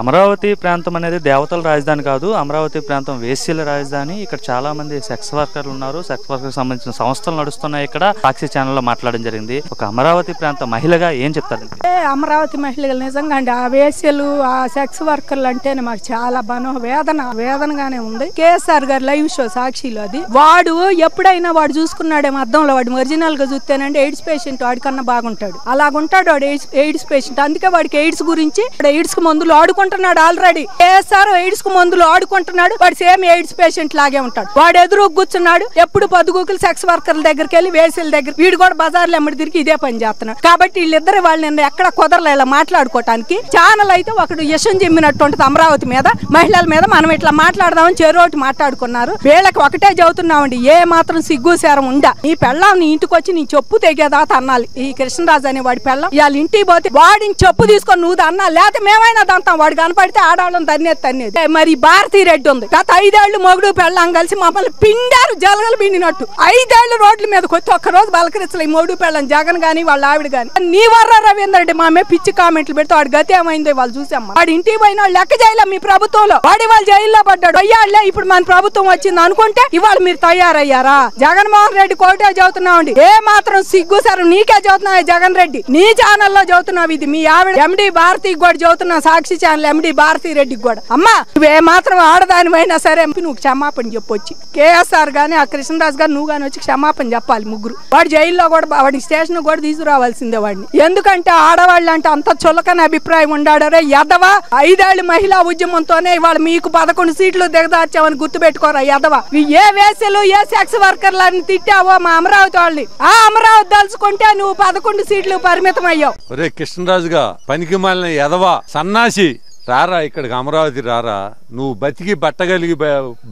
అమరావతి ప్రాంతం అనేది దేవతల రాజధాని కాదు. అమరావతి ప్రాంతం వేశ్యల రాజధాని. ఇక్కడ చాలా మంది సెక్స్ వర్కర్లు ఉన్నారు. సెక్స్ వర్కర్ సంబంధించిన సంస్థలు నడుస్తున్నాయి. ఇక్కడ సాక్షి ఛానల్లో మాట్లాడడం జరిగింది. ఒక అమరావతి ప్రాంత మహిళగా ఏం చెప్తారు? అమరావతి మహిళలు నిజంగా అండి, ఆ వేశ్యలు ఆ సెక్స్ వర్కర్లు అంటేనే మాకు చాలా వేదనగానే ఉంది. కేఎస్ఆర్ గారు లైవ్ షో సాక్షిలో అది వాడు ఎప్పుడైనా వాడు చూసుకున్నాడేమో అద్దంలో, వాడు ఒరిజినల్ గా చూస్తేనంటే ఎయిడ్స్ పేషెంట్ వాడికన్నా బాగుంటాడు. అలాగుంటాడు వాడు ఎయిడ్స్ పేషెంట్. అందుకే వాడికి ఎయిడ్స్ గురించి ఎయిడ్స్ కు మందులు ఆడుకుంటున్నాడు. ఆల్రెడీ కేఎస్ఆర్ ఎయిడ్స్ కు మందులు ఆడుకుంటున్నాడు. వాడు సేమ్ ఎయిడ్స్ పేషెంట్ లాగే ఉంటాడు. వాడు ఎదురు కూర్చున్నాడు. ఎప్పుడు పొద్దుగూకులు సెక్స్ వర్కర్ల దగ్గరికి వెళ్ళి వేసేల దగ్గర వీడు కూడా బజార్లో ఎమ్మడి తిరిగి ఇదే పని చేస్తున్నాడు. కాబట్టి వీళ్ళిద్దరు వాళ్ళని ఎక్కడ కుదరలేలా మాట్లాడుకోవటానికి. ఛానల్ అయితే ఒకడు యశం చెమ్మినట్టు ఉంటుంది అమరావతి మీద, మహిళల మీద. మనం ఇట్లా మాట్లాడదామని చెరోటి మాట్లాడుకున్నారు. వీళ్ళకి ఒకటే చెబుతున్నామండి, ఏ మాత్రం సిగ్గు సేరం ఉందా? నీ పెళ్ళం నీ ఇంటికి వచ్చి నీ చెప్పు తెగేదాత అన్నాలి. ఈ కృష్ణరాజు అనే వాడి పెళ్ళం ఇవాళ ఇంటికి పోతే వాడిని చెప్పు తీసుకొని నువ్వు అన్నా, లేకపోతే మేమైనా దంతాం. వాడు కనపడితే ఆడవాళ్ళని తన్నేది. మరి భారతీ రెడ్డి ఉంది, గత 5 ఏళ్లు మొగుడు పెళ్ళం కలిసి మమ్మల్ని పిండారు, జలగలు పిండినట్టు. 5 ఏళ్లు రోడ్ల మీద కొత్త ఒక్కరోజు బలకరించలే ఈ మొగుడు పెళ్ళం జగన్ గాని వాళ్ళ ఆవిడ గాని. నీ వర్ర రవీంద్ర రెడ్డి మా మీద పిచ్చి కామెంట్లు పెడితే వాడి గతి ఏమైందో వాళ్ళు చూసామ్మా. వాడు ఇంటికి పోయిన వాళ్ళు లెక్క చేయలే మీ ప్రభుత్వంలో. వాడి వాళ్ళు జైల్లో పడ్డాడు. అయ్యాళ్లే ఇప్పుడు మన ప్రభుత్వం వచ్చింది అనుకుంటే ఇవాళ మీరు తయారయ్యారా? జగన్మోహన్ రెడ్డి కోటే చదువుతున్నామండి. ఏ మాత్రం సిగ్గు సార్ నీకే చదువుతున్నావు జగన్ రెడ్డి. నీ ఛానల్లో చదువుతున్నావు. ఇది మీ ఆవిడ ఎండి భారతికి కూడా చదువుతున్నావు. సాక్షి ఛానల్ ఎండి భారతీ రెడ్డికి కూడా. అమ్మా నువ్వే మాత్రం ఆడదానివైనా సరే నువ్వు క్షమాపణ చెప్పొచ్చి. కేఎస్ఆర్ గాని ఆ కృష్ణరాజు గారు నువ్వు గాని వచ్చి క్షమాపణ చెప్పాలి. ముగ్గురు వాడు జైల్లో కూడా వాడి స్టేషన్ కూడా తీసుకురావాల్సిందే వాడిని. ఎందుకంటే ఆడవాళ్ళు అంటే అంత చులకని అభిప్రాయం ఉండాడరే యదవా. 5 ఏళ్ల మహిళా ఉద్యమంతోనే ఇవాళ మీకు 11 సీట్లు దిగదార్చామని గుర్తు పెట్టుకోరా యదవా. ఏ వేసలు ఏ సెక్స్ వర్కర్లని తిట్టావో మా అమరావతి వాళ్ళని, ఆ అమరావతి దలుచుకుంటే నువ్వు 11 సీట్లు పరిమితం అయ్యావు. కృష్ణరాజుగా పనికి మాలిన యదవా సన్నాసి రారా ఇక్కడికి అమరావతి రారా. నువ్వు బతికి బట్టగలిగి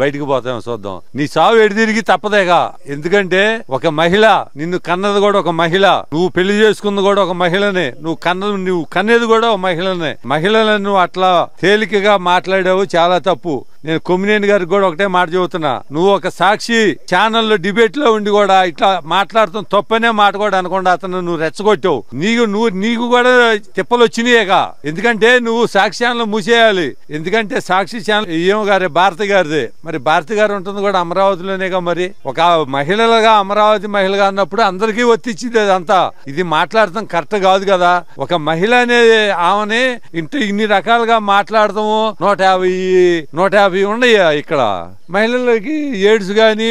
బయటికి పోతావు చూద్దాం. నీ చావు ఎడిదిరిగి తప్పదేగా. ఎందుకంటే ఒక మహిళ నిన్ను కన్నది కూడా ఒక మహిళ, నువ్వు పెళ్లి చేసుకుంది కూడా ఒక మహిళనే, నువ్వు కన్నేది కూడా ఒక మహిళనే. మహిళలను అట్లా తేలికగా మాట్లాడావు, చాలా తప్పు. నేను కొమ్మినేని గారికి కూడా ఒకటే మాట చెబుతున్నా, నువ్వు ఒక సాక్షి ఛానల్లో డిబేట్ లో ఉండి కూడా ఇట్లా మాట్లాడుతున్న తప్పనే మాట కూడా అనకుండా అతను నువ్వు రెచ్చగొట్టావు. నీకు కూడా తిప్పలు వచ్చినాయేగా. ఎందుకంటే నువ్వు సాక్షి ఛానల్ మూసేయాలి. ఎందుకంటే సాక్షి ఛానల్ ఏమో గారే భారతి గారిదే. మరి భారతి గారు ఉంటుంది కూడా అమరావతిలోనేగా. మరి ఒక మహిళలుగా అమరావతి మహిళగా అన్నప్పుడు అందరికీ ఒత్తిచ్చింది అదంతా. ఇది మాట్లాడటం కరెక్ట్ కాదు కదా. ఒక మహిళ అనే ఆమెని ఇన్ని రకాలుగా మాట్లాడతాము. 150 ఉన్నాయి ఇక్కడ. మహిళలకి ఎయిడ్స్ గాని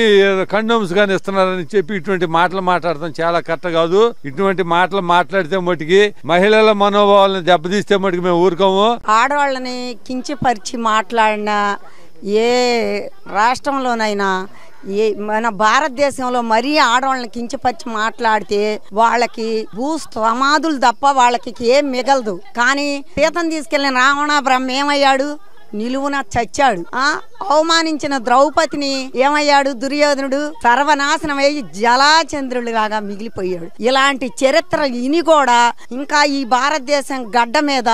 కండోమ్స్ గాని ఇస్తున్నారని చెప్పి ఇటువంటి మాటలు మాట్లాడటం చాలా కరెక్ట్ కాదు. ఇటువంటి మాటలు మాట్లాడితే మటుకి మహిళల మనోభావాలను దెబ్బతీస్తే మటుకు మేము ఊరుకోము. ఆడవాళ్ళని కించపరిచి మాట్లాడినా ఏ రాష్ట్రంలోనైనా మన భారతదేశంలో మరీ ఆడవాళ్ళని కించపరిచి మాట్లాడితే వాళ్ళకి భూ సమాధులు తప్ప వాళ్ళకి ఏం మిగలదు. కానీ సీతను తీసుకెళ్లిన రావణ బ్రహ్మ ఏమయ్యాడు? నిలువున చచ్చాడు. అవమానించిన ద్రౌపదిని ఏమయ్యాడు? దుర్యోధనుడు సర్వనాశనమై జలాచంద్రులుగా మిగిలిపోయాడు. ఇలాంటి చరిత్ర ఇని కూడా ఇంకా ఈ భారతదేశం గడ్డ మీద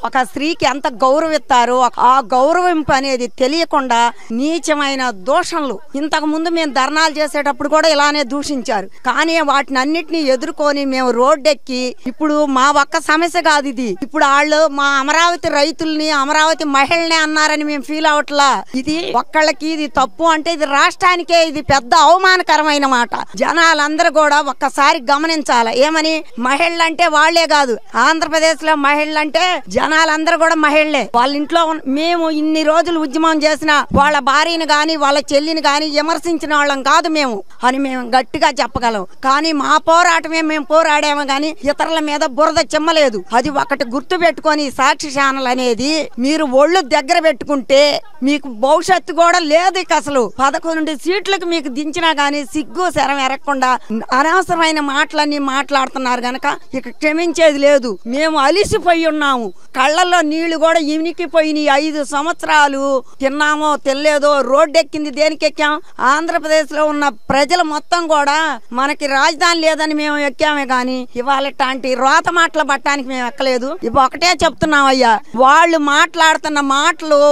ఒక స్త్రీకి ఎంత గౌరవిస్తారో ఆ గౌరవింపు అనేది తెలియకుండా నీచమైన దూషణలు. ఇంతకు ముందు మేము ధర్నాలు చేసేటప్పుడు కూడా ఇలానే దూషించారు. కానీ వాటిని అన్నిటినీ ఎదుర్కొని మేము రోడ్డెక్కి ఇప్పుడు మా ఒక్క సమస్య కాదు ఇది. ఇప్పుడు వాళ్ళు మా అమరావతి రైతుల్ని అమరావతి మహిళల్ని అన్నారని మేము ఫీల్ అవట్లా. ఇది ఒక్కళ్ళకి ఇది తప్పు అంటే ఇది రాష్ట్రానికే ఇది పెద్ద అవమానకరమైన మాట. జనాలందరూ కూడా ఒక్కసారి గమనించాలి. ఏమని మహిళలంటే వాళ్లే కాదు, ఆంధ్రప్రదేశ్ లో మహిళలంటే జనాలందరూ కూడా మహిళలే. వాళ్ళ ఇంట్లో మేము ఇన్ని రోజులు ఉద్యమం చేసిన వాళ్ళ భార్యని గాని వాళ్ళ చెల్లిని గాని విమర్శించిన వాళ్ళం కాదు మేము అని మేము గట్టిగా చెప్పగలం. కానీ మా పోరాటమే మేము పోరాడాము గాని ఇతరుల మీద బురద చిమ్మలేదు. అది ఒకటి గుర్తు పెట్టుకొని సాక్షి ఛానల్ అనేది మీరు ఒళ్ళు దగ్గర పెట్టుకుంటే మీకు భవిష్యత్తు కూడా లేదు. అసలు 11 సీట్లకు మీకు దించినా గానీ సిగ్గు శరం ఎరగకుండా అనవసరమైన మాటలన్నీ మాట్లాడుతున్నారు గనక ఇక క్షమించేది లేదు. మేము అలిసిపోయి ఉన్నాము. కళ్ళల్లో నీళ్లు కూడా ఇనికిపోయినాయి. 5 సంవత్సరాలు తిన్నామో తెలియదో రోడ్డెక్కింది దేనికి ఎక్కాం? ఆంధ్రప్రదేశ్ లో ఉన్న ప్రజలు మొత్తం కూడా మనకి రాజధాని లేదని మేము ఎక్కామే గాని ఇవాళ ఇట్లాంటి రోత మాటలు పట్టడానికి మేము ఎక్కలేదు. ఇవి ఒకటే చెప్తున్నాం అయ్యా, వాళ్ళు మాట్లాడుతున్న మాటలు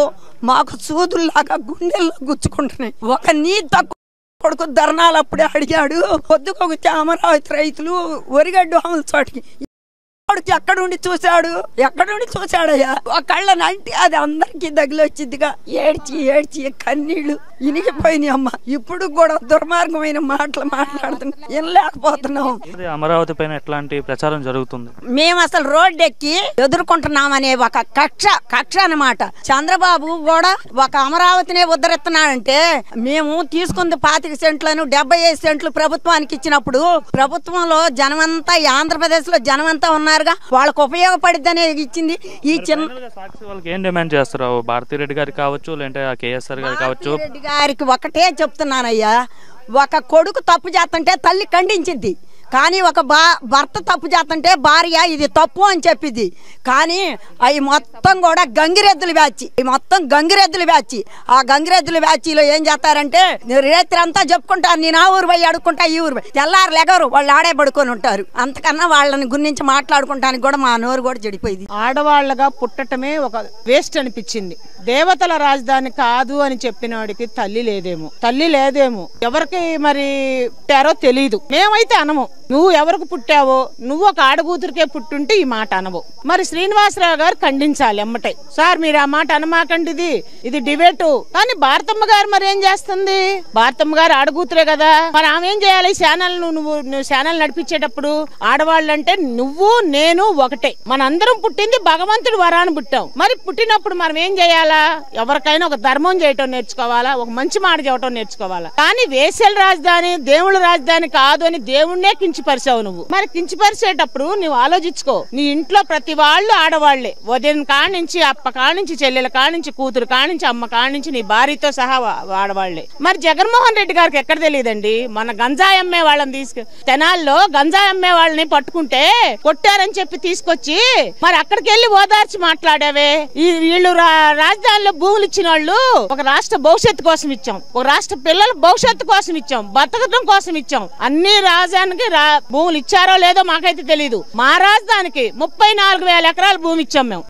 మాకు సూదుల్లాగా గుండెల్లో గుచ్చుకుంటున్నాయి. ఒక నీ తక్కువ కొడుకు ధర్నాలు అప్పుడే అడిగాడు. పొద్దుకొచ్చి అమరావతి రైతులు ఒరిగడ్డు ఆమెల చోటికి ఎక్కడుండి చూశాడయ్యా ఒక కళ్ళని అంటే అది అందరికి తగిలొచ్చిందిగా ఏడ్చి ఏడ్చి కన్నీళ్లు ఇనికిపోయినాయి అమ్మ. ఇప్పుడు కూడా దుర్మార్గమైన మాటలు మాట్లాడుతున్నా వినలేకపోతున్నాం. అమరావతి పైన ఎట్లాంటి ప్రచారం జరుగుతుంది? మేము అసలు రోడ్డు ఎక్కి ఎదుర్కొంటున్నామనే ఒక కక్ష అన్నమాట. చంద్రబాబు కూడా ఒక అమరావతినే ఉద్ధరిస్తున్నాడంటే మేము తీసుకుంది 25 సెంట్లను 75 సెంట్లు ప్రభుత్వానికి ఇచ్చినప్పుడు ప్రభుత్వంలో జనమంతా ఆంధ్రప్రదేశ్ లో జనమంతా ఉన్నారుగా, వాళ్ళకు ఉపయోగపడిద్దనే ఇచ్చింది. ఈ చిన్న సాక్షి వాళ్ళకి ఏం డిమాండ్ చేస్తారు? భారతిరెడ్డి గారికి కావచ్చు, లేదంటే కేఎస్ఆర్ గారికి కావచ్చు. రెడ్డి గారికి ఒకటే చెప్తున్నానయ్యా, ఒక కొడుకు తప్పు చేస్తుంటే తల్లి ఖండించింది, కానీ ఒక భర్త తప్పు చేస్తుంటే భార్య ఇది తప్పు అని చెప్పింది. కానీ అవి మొత్తం కూడా గంగిరెద్దులు బ్యాచి. ఆ గంగిరెద్దుల బ్యాచీలో ఏం చేస్తారంటే రేత్రి అంతా చెప్పుకుంటారు, నేను ఆ ఊరు పోయి అడుక్కుంటా, ఈ ఊరు పోయి తెల్లారు లెగరు, వాళ్ళు ఆడే పడుకొని ఉంటారు. అంతకన్నా వాళ్ళని గురించి మాట్లాడుకుంటానికి కూడా మా నోరు కూడా చెడిపోయింది. ఆడవాళ్లగా పుట్టటమే ఒక వేస్ట్ అనిపించింది. దేవతల రాజధాని కాదు అని చెప్పిన వాడికి తల్లి లేదేమో ఎవరికి మరి పుట్టారో తెలీదు. మేమైతే అనము, నువ్వు ఎవరికి పుట్టావో, నువ్వు ఒక ఆడకూతురికే పుట్టుంటే ఈ మాట అనవు. మరి శ్రీనివాసరావు గారు ఖండించాలి ఎమ్మటే, సార్ మీరు ఆ మాట అనమాకండి, ఇది డిబేటు. కానీ భారతమ్మ గారు మరి ఏం చేస్తుంది? భారతమ్మ గారు ఆడకూతురే కదా, మరి ఆమె ఏం చేయాలి? నువ్వు ఛానల్ నడిపించేటప్పుడు ఆడవాళ్ళంటే నువ్వు నేను ఒకటే, మనందరం పుట్టింది భగవంతుడు వరాన్ని పుట్టాం. మరి పుట్టినప్పుడు మనం ఏం చేయాలా? ఎవరికైనా ఒక ధర్మం చేయటం నేర్చుకోవాలా, ఒక మంచి మాట చెప్పటం నేర్చుకోవాలా. కానీ వేశ్యల రాజధాని దేవుళ్ళ రాజధాని కాదు అని దేవుణ్ణే కించిపరిచావు నువ్వు. మరి కించిపరిచేటప్పుడు నువ్వు ఆలోచించుకో, నీ ఇంట్లో ప్రతి వాళ్ళు ఆడవాళ్లే, ఉదయం కానించి అప్ప కానించి చెల్లెల కానించి కూతురు కానించి అమ్మ కానించి నీ భార్యతో సహా ఆడవాళ్లే. మరి జగన్మోహన్ రెడ్డి గారికి ఎక్కడ తెలియదండి? మన గంజాయి అమ్మే వాళ్ళని తెనాల్లో గంజాయి అమ్మే వాళ్ళని పట్టుకుంటే కొట్టారని చెప్పి తీసుకొచ్చి మరి అక్కడికి వెళ్ళి ఓదార్చి మాట్లాడావే. వీళ్ళు రాజధానిలో భూములు ఇచ్చిన వాళ్ళు ఒక రాష్ట్ర భవిష్యత్తు కోసం ఇచ్చాం, ఒక రాష్ట్ర పిల్లల భవిష్యత్తు కోసం ఇచ్చాం, బతకడం కోసం ఇచ్చాం. అన్ని రాజధానికి భూములు ఇచ్చారో లేదో మాకైతే తెలీదు. మా రాజధానికి 34,000 ఎకరాల భూమి ఇచ్చాం మేము.